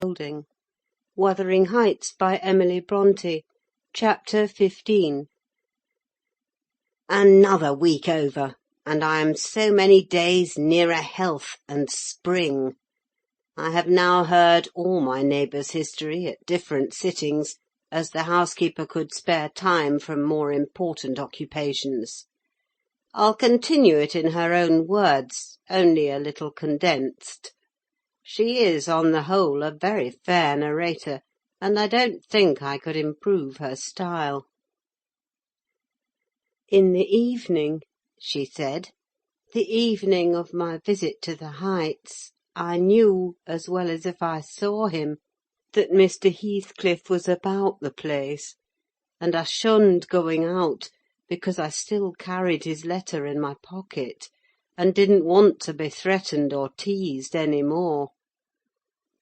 building. Wuthering Heights, by Emily Brontë. Chapter 15. Another week over, and I am so many days nearer health and spring. I have now heard all my neighbours' history at different sittings, as the housekeeper could spare time from more important occupations. I'll continue it in her own words, only a little condensed. She is, on the whole, a very fair narrator, and I don't think I could improve her style. "In the evening," she said, "the evening of my visit to the Heights, I knew, as well as if I saw him, that Mr. Heathcliff was about the place, and I shunned going out, because I still carried his letter in my pocket, and didn't want to be threatened or teased any more.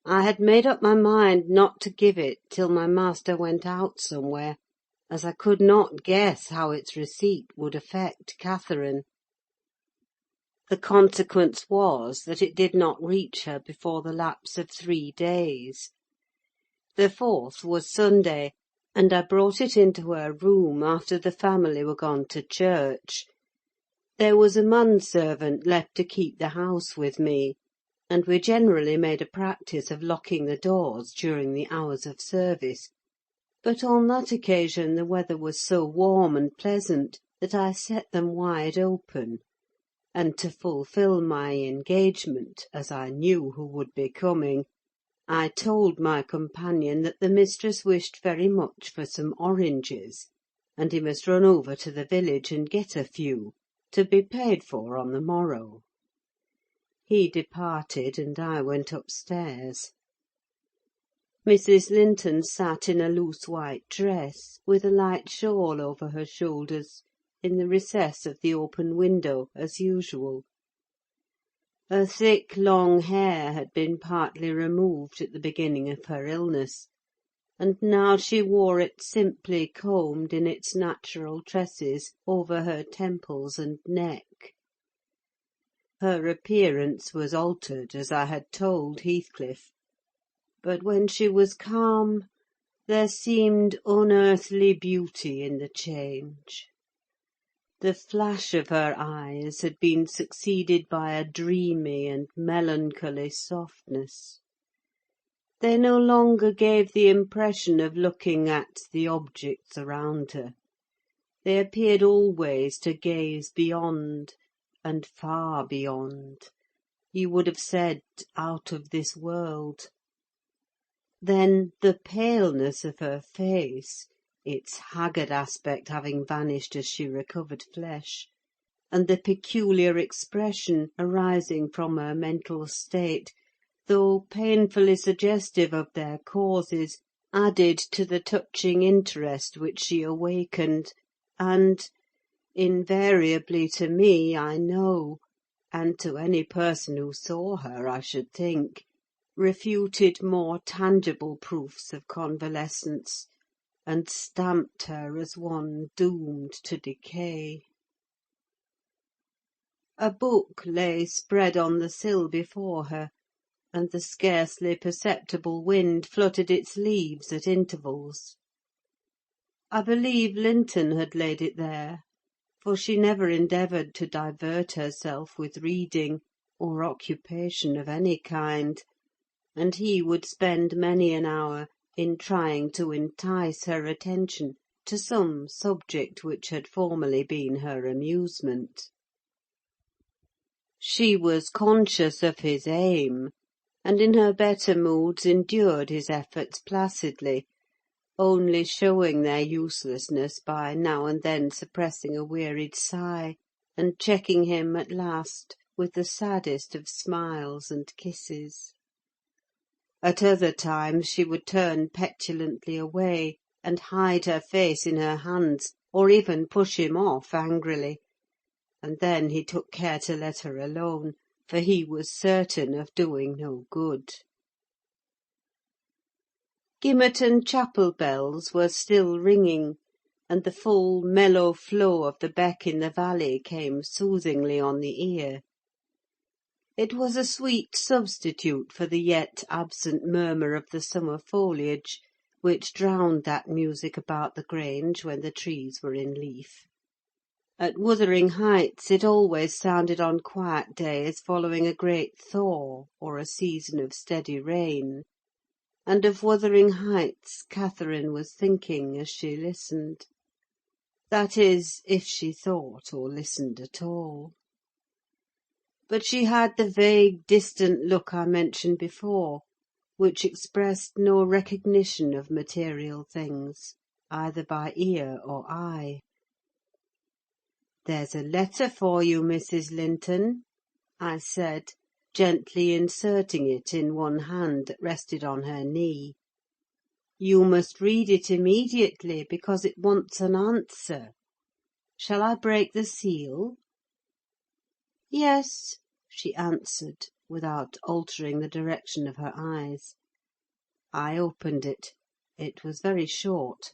I had made up my mind not to give it till my master went out somewhere, as I could not guess how its receipt would affect Catherine. The consequence was that it did not reach her before the lapse of 3 days. The 4th was Sunday, and I brought it into her room after the family were gone to church. There was a manservant left to keep the house with me, and we generally made a practice of locking the doors during the hours of service; but on that occasion the weather was so warm and pleasant that I set them wide open, and to fulfil my engagement, as I knew who would be coming, I told my companion that the mistress wished very much for some oranges, and he must run over to the village and get a few, to be paid for on the morrow. He departed, and I went upstairs. Mrs. Linton sat in a loose white dress, with a light shawl over her shoulders, in the recess of the open window, as usual. Her thick, long hair had been partly removed at the beginning of her illness, and now she wore it simply combed in its natural tresses over her temples and neck. Her appearance was altered, as I had told Heathcliff; but when she was calm, there seemed unearthly beauty in the change. The flash of her eyes had been succeeded by a dreamy and melancholy softness. They no longer gave the impression of looking at the objects around her: they appeared always to gaze beyond, and far beyond, you would have said out of this world. Then the paleness of her face, its haggard aspect having vanished as she recovered flesh, and the peculiar expression arising from her mental state, though painfully suggestive of their causes, added to the touching interest which she awakened, and, invariably to me, I know, and to any person who saw her, I should think, refuted more tangible proofs of convalescence, and stamped her as one doomed to decay. A book lay spread on the sill before her, and the scarcely perceptible wind fluttered its leaves at intervals. I believe Linton had laid it there, for she never endeavoured to divert herself with reading, or occupation of any kind, and he would spend many an hour in trying to entice her attention to some subject which had formerly been her amusement. She was conscious of his aim, and in her better moods endured his efforts placidly, only showing their uselessness by now and then suppressing a wearied sigh, and checking him at last with the saddest of smiles and kisses. At other times she would turn petulantly away, and hide her face in her hands, or even push him off angrily; and then he took care to let her alone, for he was certain of doing no good. Gimmerton chapel bells were still ringing, and the full, mellow flow of the beck in the valley came soothingly on the ear. It was a sweet substitute for the yet absent murmur of the summer foliage, which drowned that music about the Grange when the trees were in leaf. At Wuthering Heights it always sounded on quiet days following a great thaw, or a season of steady rain; and of Wuthering Heights Catherine was thinking as she listened. That is, if she thought or listened at all. But she had the vague, distant look I mentioned before, which expressed no recognition of material things, either by ear or eye. "There's a letter for you, Mrs. Linton," I said, gently inserting it in one hand that rested on her knee. "You must read it immediately, because it wants an answer. Shall I break the seal?" "Yes," she answered, without altering the direction of her eyes. I opened it. It was very short.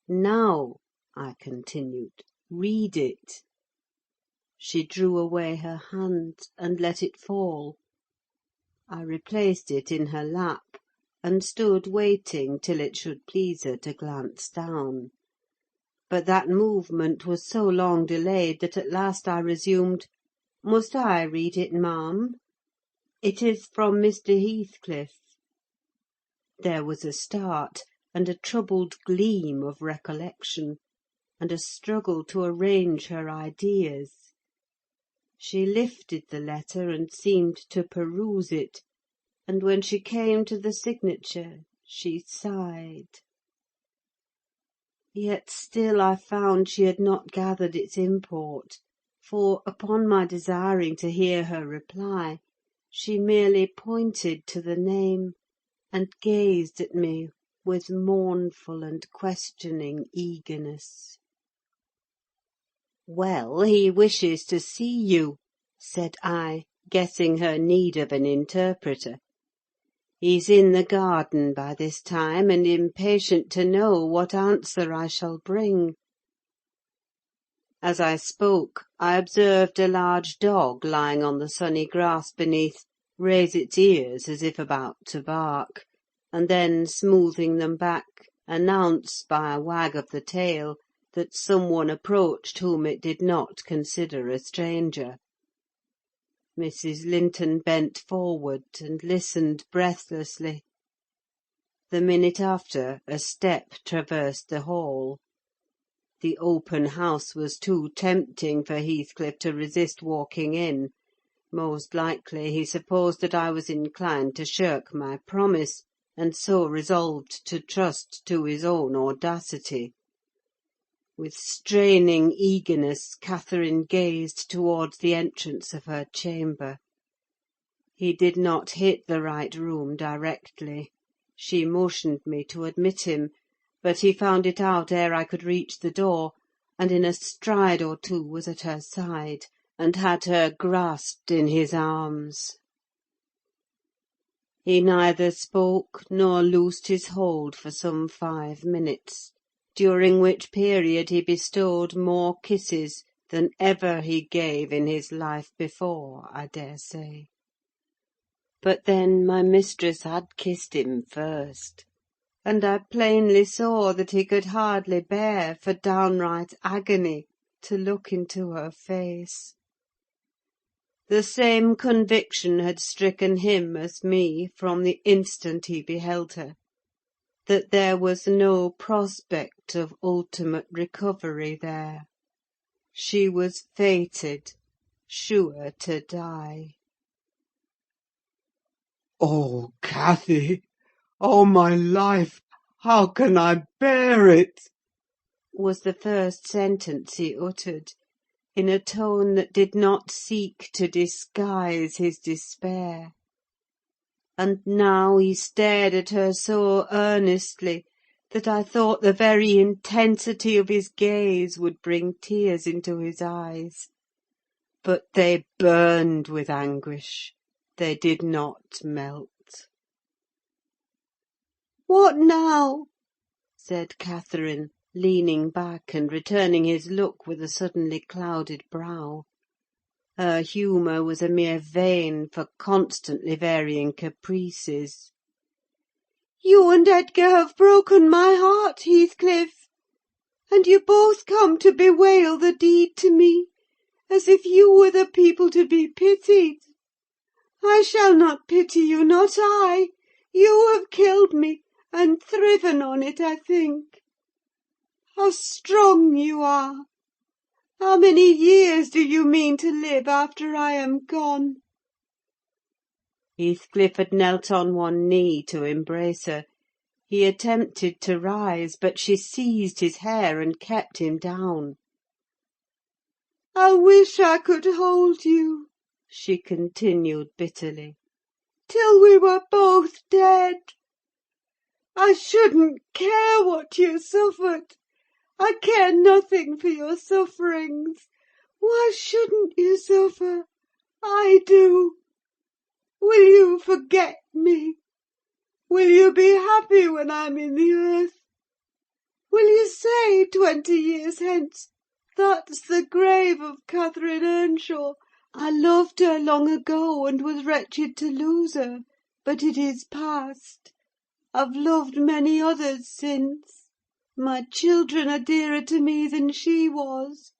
"Now," I continued, "read it." She drew away her hand, and let it fall. I replaced it in her lap, and stood waiting till it should please her to glance down. But that movement was so long delayed that at last I resumed, "Must I read it, ma'am? It is from Mr. Heathcliff." There was a start, and a troubled gleam of recollection, and a struggle to arrange her ideas. She lifted the letter and seemed to peruse it, and when she came to the signature she sighed. Yet still I found she had not gathered its import, for, upon my desiring to hear her reply, she merely pointed to the name, and gazed at me with mournful and questioning eagerness. "Well, he wishes to see you," said I, guessing her need of an interpreter. "He's in the garden by this time, and impatient to know what answer I shall bring." As I spoke, I observed a large dog lying on the sunny grass beneath raise its ears as if about to bark, and then, smoothing them back, announce by a wag of the tail that some one approached whom it did not consider a stranger. Mrs. Linton bent forward, and listened breathlessly. The minute after, a step traversed the hall. The open house was too tempting for Heathcliff to resist walking in. Most likely he supposed that I was inclined to shirk my promise, and so resolved to trust to his own audacity. With straining eagerness, Catherine gazed towards the entrance of her chamber. He did not hit the right room directly. She motioned me to admit him, but he found it out ere I could reach the door, and in a stride or two was at her side, and had her grasped in his arms. He neither spoke nor loosed his hold for some 5 minutes, during which period he bestowed more kisses than ever he gave in his life before, I daresay. But then my mistress had kissed him first, and I plainly saw that he could hardly bear, for downright agony, to look into her face. The same conviction had stricken him as me from the instant he beheld her, that there was no prospect of ultimate recovery there. She was fated, sure to die. "Oh, Cathy! Oh, my life! How can I bear it?" was the first sentence he uttered, in a tone that did not seek to disguise his despair. And now he stared at her so earnestly that I thought the very intensity of his gaze would bring tears into his eyes. But they burned with anguish: they did not melt. "What now?" said Catherine, leaning back and returning his look with a suddenly clouded brow. Her humour was a mere vein for constantly varying caprices. "You and Edgar have broken my heart, Heathcliff, and you both come to bewail the deed to me, as if you were the people to be pitied. I shall not pity you, not I. You have killed me, and thriven on it, I think. How strong you are! How many years do you mean to live after I am gone?" Heathcliff had knelt on one knee to embrace her. He attempted to rise, but she seized his hair and kept him down. "I wish I could hold you," she continued bitterly, "till we were both dead. I shouldn't care what you suffered. I care nothing for your sufferings. Why shouldn't you suffer? I do. Will you forget me? Will you be happy when I'm in the earth? Will you say 20 years hence, 'That's the grave of Catherine Earnshaw. I loved her long ago, and was wretched to lose her, but it is past. I've loved many others since. My children are dearer to me than she was,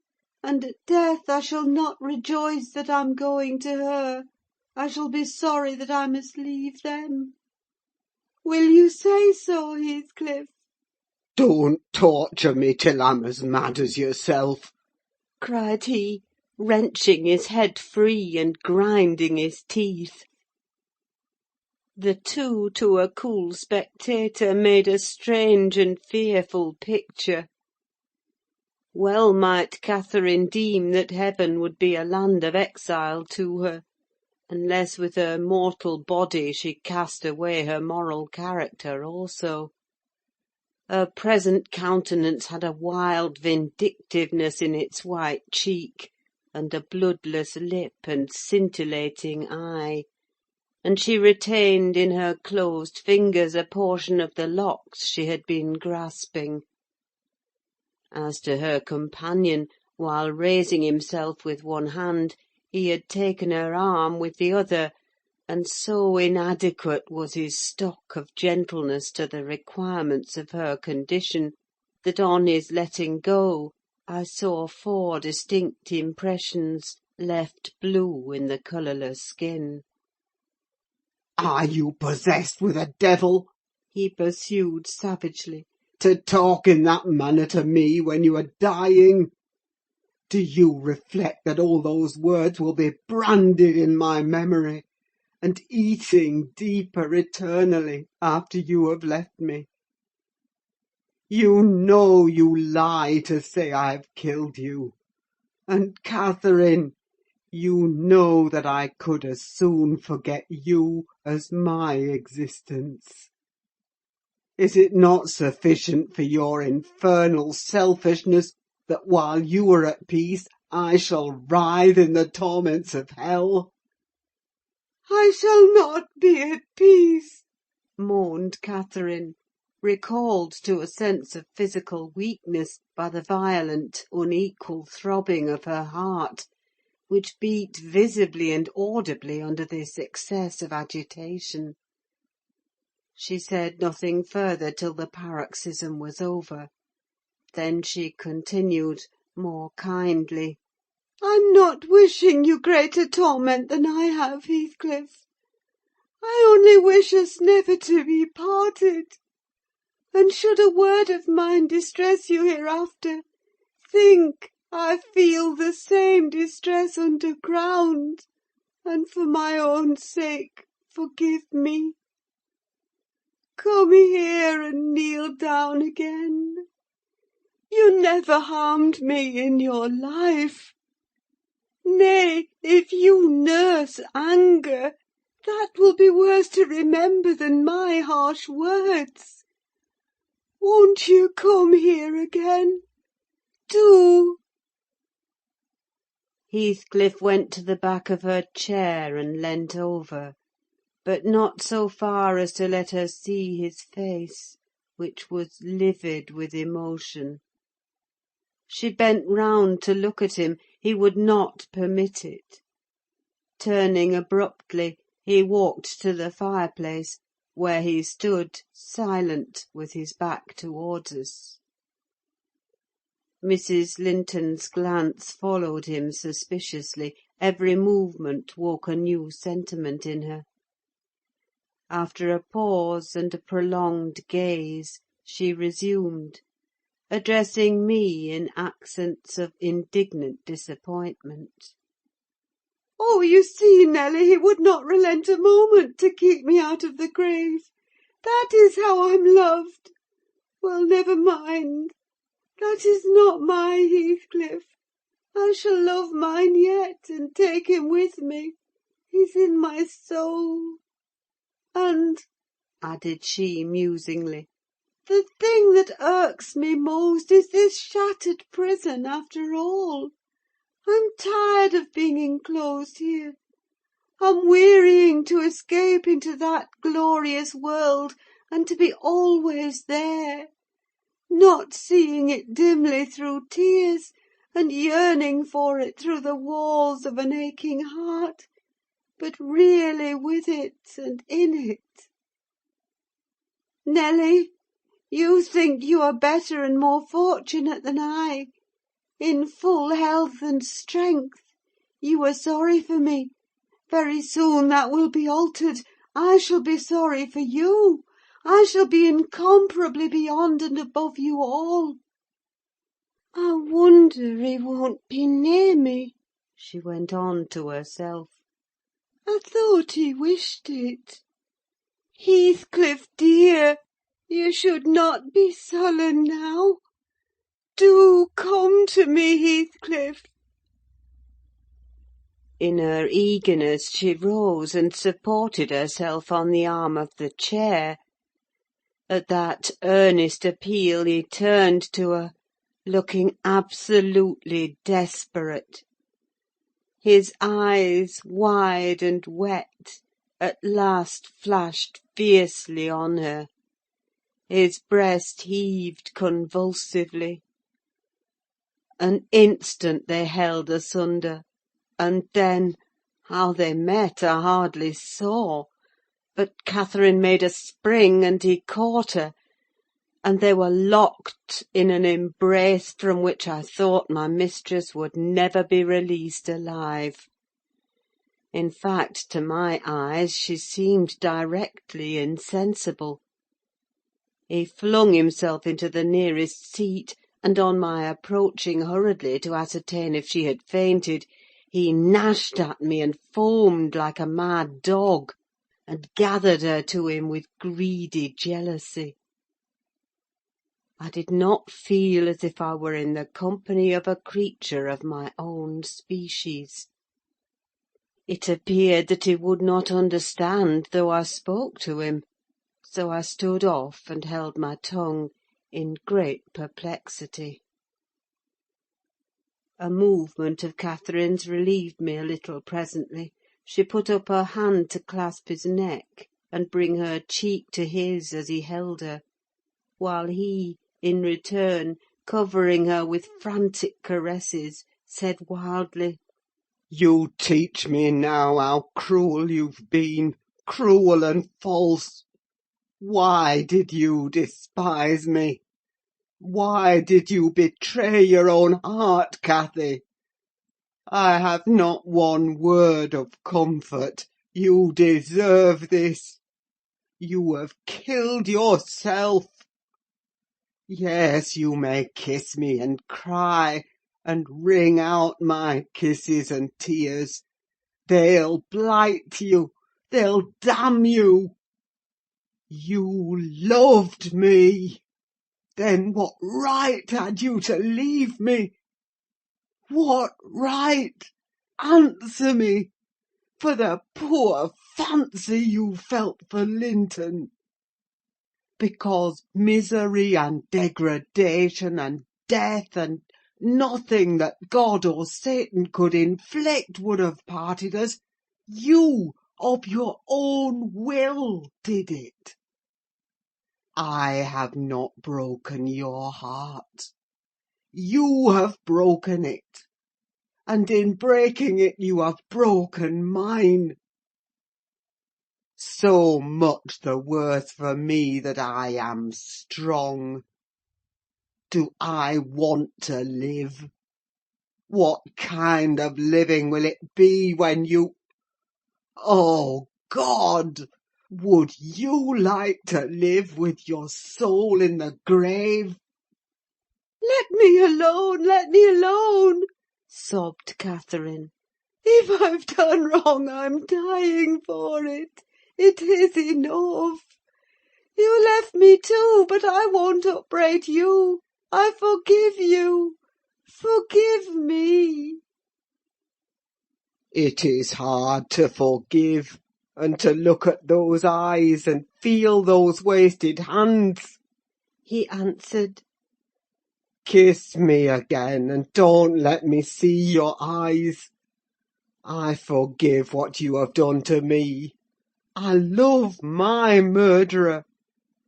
and at death I shall not rejoice that I'm going to her. I shall be sorry that I must leave them. Will you say so, Heathcliff?" Don't torture me till I'm as mad as yourself," cried he, wrenching his head free and grinding his teeth. The two, to a cool spectator, made a strange and fearful picture. Well might Catherine deem that heaven would be a land of exile to her, unless with her mortal body she cast away her moral character also. Her present countenance had a wild vindictiveness in its white cheek, and a bloodless lip and scintillating eye, and she retained in her closed fingers a portion of the locks she had been grasping. As to her companion, while raising himself with one hand, he had taken her arm with the other, and so inadequate was his stock of gentleness to the requirements of her condition, that on his letting go I saw 4 distinct impressions left blue in the colourless skin. "Are you possessed with a devil?" he pursued savagely. "To talk in that manner to me when you are dying? Do you reflect that all those words will be branded in my memory, and eating deeper eternally after you have left me? You know you lie to say I've killed you; and, Catherine, you know that I could as soon forget you as my existence. Is it not sufficient for your infernal selfishness that while you are at peace I shall writhe in the torments of hell?" "I shall not be at peace," moaned Catherine, recalled to a sense of physical weakness by the violent, unequal throbbing of her heart, which beat visibly and audibly under this excess of agitation. She said nothing further till the paroxysm was over. Then she continued, more kindly, "I'm not wishing you greater torment than I have, Heathcliff. I only wish us never to be parted. And should a word of mine distress you hereafter, think I feel the same distress underground, and for my own sake forgive me. Come here and kneel down again. You never harmed me in your life. Nay, if you nurse anger, that will be worse to remember than my harsh words. Won't you come here again? Do!" Heathcliff went to the back of her chair and leant over, but not so far as to let her see his face, which was livid with emotion. She bent round to look at him: he would not permit it. Turning abruptly, he walked to the fireplace, where he stood, silent, with his back towards us. Mrs. Linton's glance followed him suspiciously; every movement woke a new sentiment in her. After a pause and a prolonged gaze, she resumed, addressing me in accents of indignant disappointment. "Oh, you see, Nelly, he would not relent a moment to keep me out of the grave. That is how I'm loved. Well, never mind. That is not my Heathcliff. I shall love mine yet, and take him with me. He's in my soul. And," added she musingly, "the thing that irks me most is this shattered prison, after all. I'm tired of being enclosed here. I'm wearying to escape into that glorious world, and to be always there, not seeing it dimly through tears, and yearning for it through the walls of an aching heart, but really with it and in it. Nelly, you think you are better and more fortunate than I. In full health and strength, you were sorry for me. Very soon that will be altered. I shall be sorry for you. I shall be incomparably beyond and above you all. I wonder he won't be near me," she went on to herself. "I thought he wished it. Heathcliff, dear, you should not be sullen now. Do come to me, Heathcliff." In her eagerness, she rose and supported herself on the arm of the chair. At that earnest appeal he turned to her, looking absolutely desperate. His eyes, wide and wet, at last flashed fiercely on her. His breast heaved convulsively. An instant they held asunder, and then, how they met I hardly saw; but Catherine made a spring, and he caught her, and they were locked in an embrace from which I thought my mistress would never be released alive. In fact, to my eyes, she seemed directly insensible. He flung himself into the nearest seat, and on my approaching hurriedly to ascertain if she had fainted, he gnashed at me and foamed like a mad dog, and gathered her to him with greedy jealousy. I did not feel as if I were in the company of a creature of my own species. It appeared that he would not understand though I spoke to him, so I stood off and held my tongue, in great perplexity. A movement of Catherine's relieved me a little presently. She put up her hand to clasp his neck, and bring her cheek to his as he held her, while he, in return, covering her with frantic caresses, said wildly— You teach me now how cruel you've been, cruel and false. Why did you despise me? Why did you betray your own heart, Cathy? I have not one word of comfort. You deserve this. You have killed yourself. Yes, you may kiss me and cry, and wring out my kisses and tears. They'll blight you. They'll damn you. You loved me. Then what right had you to leave me? What right? Answer me, for the poor fancy you felt for Linton. Because misery and degradation and death and nothing that God or Satan could inflict would have parted us, you, of your own will, did it. I have not broken your heart. You have broken it. and in breaking it you have broken mine. So much the worse for me that I am strong. Do I want to live? What kind of living will it be when you... Oh, God! Would you like to live with your soul in the grave? "Let me alone, let me alone!" sobbed Catherine. "If I've done wrong, I'm dying for it. It is enough. You left me too, but I won't upbraid you. I forgive you. Forgive me." It is hard to forgive, and to look at those eyes and feel those wasted hands, he answered. Kiss me again, and don't let me see your eyes. I forgive what you have done to me. I love my murderer,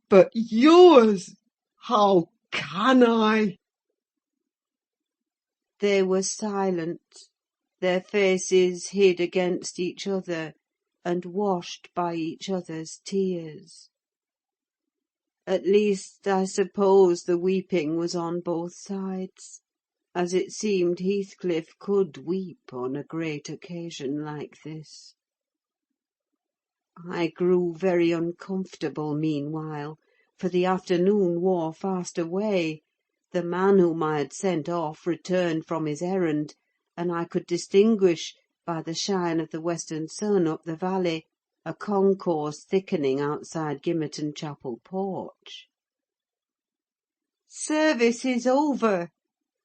but yours, how can I? They were silent, their faces hid against each other, and washed by each other's tears. At least, I suppose the weeping was on both sides, as it seemed Heathcliff could weep on a great occasion like this. I grew very uncomfortable meanwhile, for the afternoon wore fast away. The man whom I had sent off returned from his errand, and I could distinguish, by the shine of the western sun up the valley, a concourse thickening outside Gimmerton Chapel porch. "Service is over,"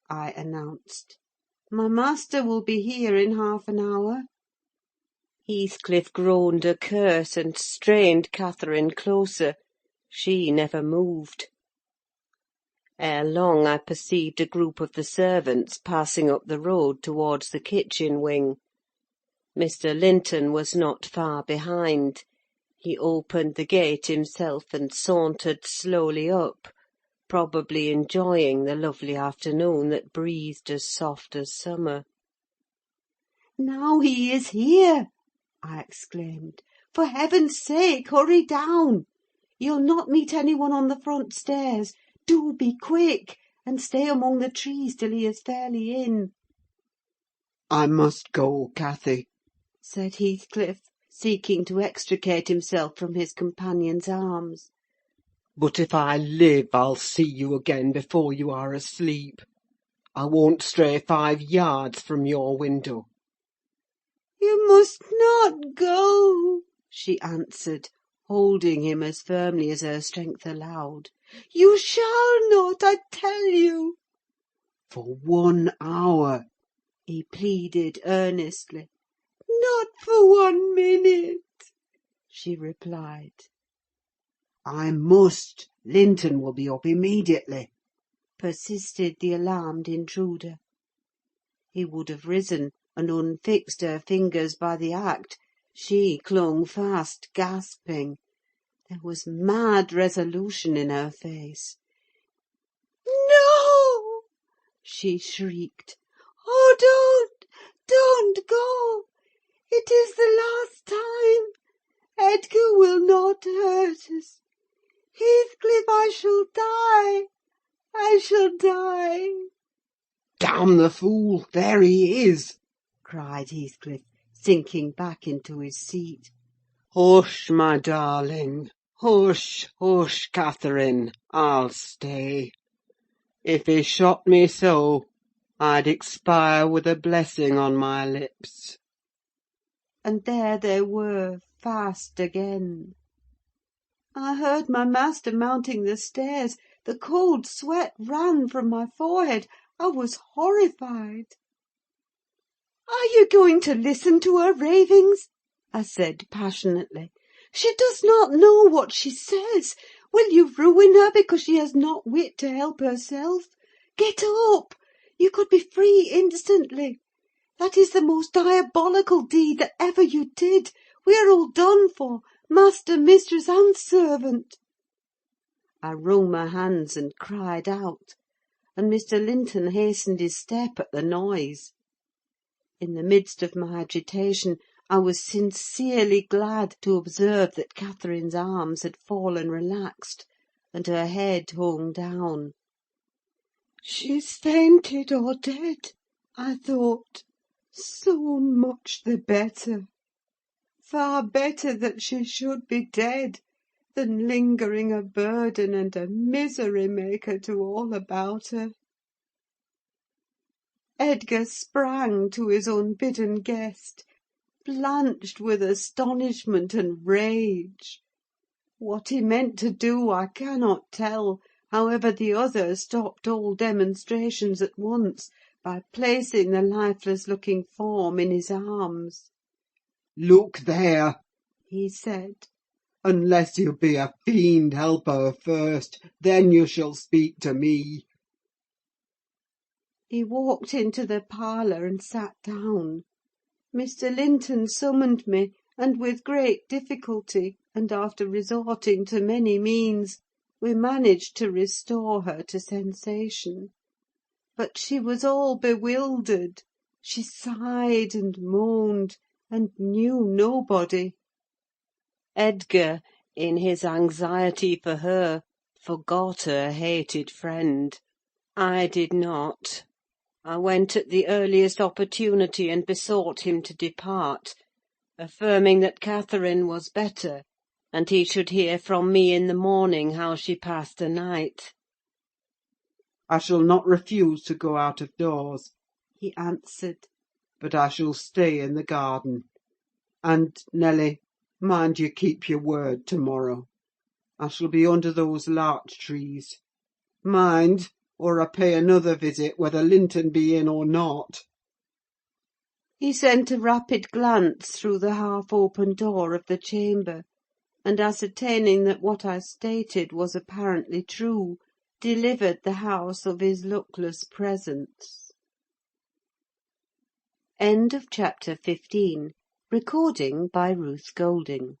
I announced. "My master will be here in half an hour." Heathcliff groaned a curse, and strained Catherine closer. She never moved. Ere long I perceived a group of the servants passing up the road towards the kitchen wing. Mr. Linton was not far behind. He opened the gate himself and sauntered slowly up, probably enjoying the lovely afternoon that breathed as soft as summer. "Now he is here!" I exclaimed. "For heaven's sake, hurry down! You'll not meet any one on the front stairs. Do be quick, and stay among the trees till he is fairly in." I must go, Cathy, said Heathcliff, seeking to extricate himself from his companion's arms. but if I live I'll see you again before you are asleep. I won't stray 5 yards from your window. "You must not go," she answered, holding him as firmly as her strength allowed. "You shall not, I tell you." For 1 hour, he pleaded earnestly. "Not for 1 minute," she replied. I must. Linton will be up immediately, persisted the alarmed intruder. He would have risen and unfixed her fingers by the act. She clung fast, gasping. There was mad resolution in her face. "No!" she shrieked. "Oh, don't go! It is the last time. Edgar will not hurt us. Heathcliff, I shall die! I shall die!" Damn the fool! There he is!" cried Heathcliff, sinking back into his seat. "Hush, my darling! Hush, hush, Catherine! I'll stay. If he shot me so, I'd expire with a blessing on my lips." And there they were, fast again. I heard my master mounting the stairs. The cold sweat ran from my forehead. I was horrified. "Are you going to listen to her ravings?" I said passionately. "She does not know what she says. Will you ruin her because she has not wit to help herself? Get up! You could be free instantly. That is the most diabolical deed that ever you did. We are all done for, master, mistress, and servant." I wrung my hands and cried out, and Mr. Linton hastened his step at the noise. In the midst of my agitation, I was sincerely glad to observe that Catherine's arms had fallen relaxed, and her head hung down. "She's fainted or dead," I thought. "So much the better. Far better that she should be dead than lingering a burden and a misery maker to all about her." Edgar sprang to his unbidden guest, blanched with astonishment and rage. What he meant to do I cannot tell; however, the other stopped all demonstrations at once, by placing the lifeless-looking form in his arms. "Look there," he said. "unless you be a fiend, help her first, then you shall speak to me." He walked into the parlour and sat down. Mr. Linton summoned me, and with great difficulty, and after resorting to many means, we managed to restore her to sensation. But she was all bewildered: she sighed and moaned, and knew nobody. Edgar, in his anxiety for her, forgot her hated friend. I did not. I went at the earliest opportunity and besought him to depart, affirming that Catherine was better, and he should hear from me in the morning how she passed the night. "I shall not refuse to go out of doors," he answered, "but I shall stay in the garden. And, Nelly, mind you keep your word to-morrow. I shall be under those larch trees. Mind, or I pay another visit, whether Linton be in or not." He sent a rapid glance through the half-open door of the chamber, and ascertaining that what I stated was apparently true, delivered the house of his luckless presence. End of chapter 15. Recording by Ruth Golding.